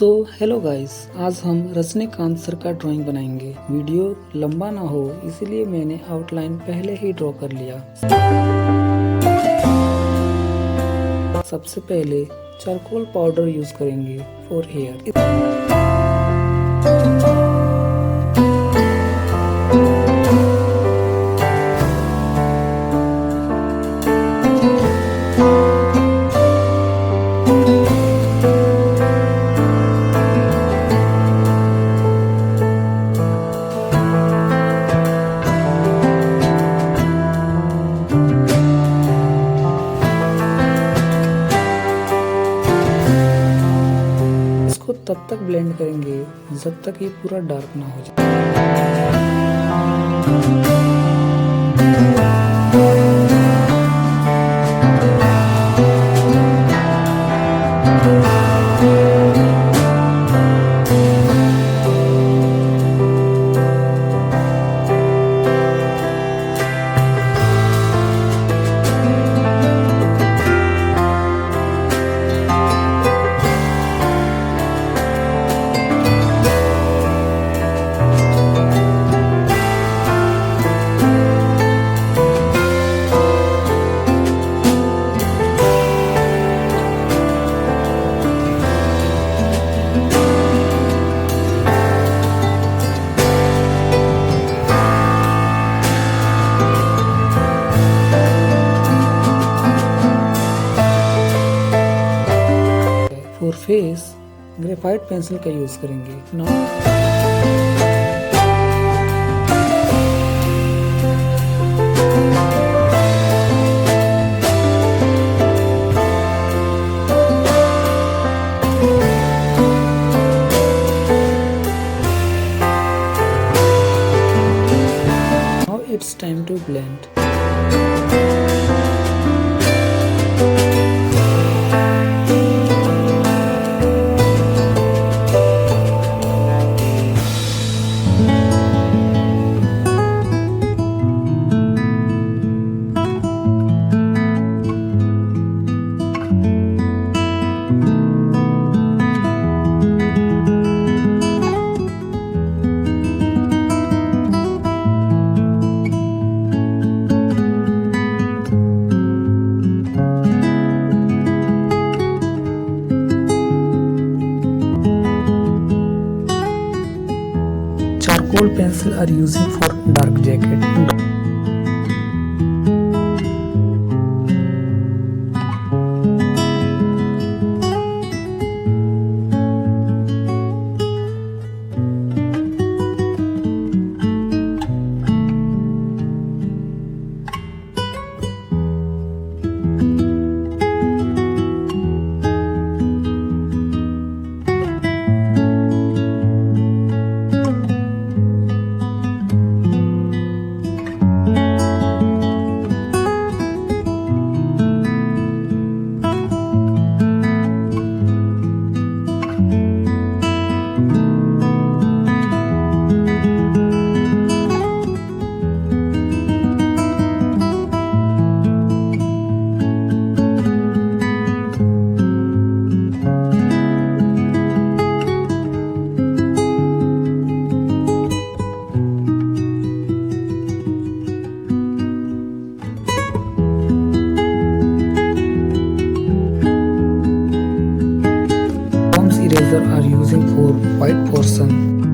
Hello guys, आज हम Rajinikanth sir का ड्राइंग बनाएंगे। वीडियो लंबा ना हो इसलिए मैंने आउटलाइन पहले ही ड्रॉ कर लिया। सबसे पहले चारकोल पाउडर यूज करेंगे फॉर हेयर। तब तक ब्लेंड करेंगे जब तक ये पूरा डार्क ना हो जाए। फॉर फेस ग्रेफाइट पेंसिल का यूज करेंगे। Now it's time to blend. Charcoal pencil are using for dark jacket. Eraser are using for white portion.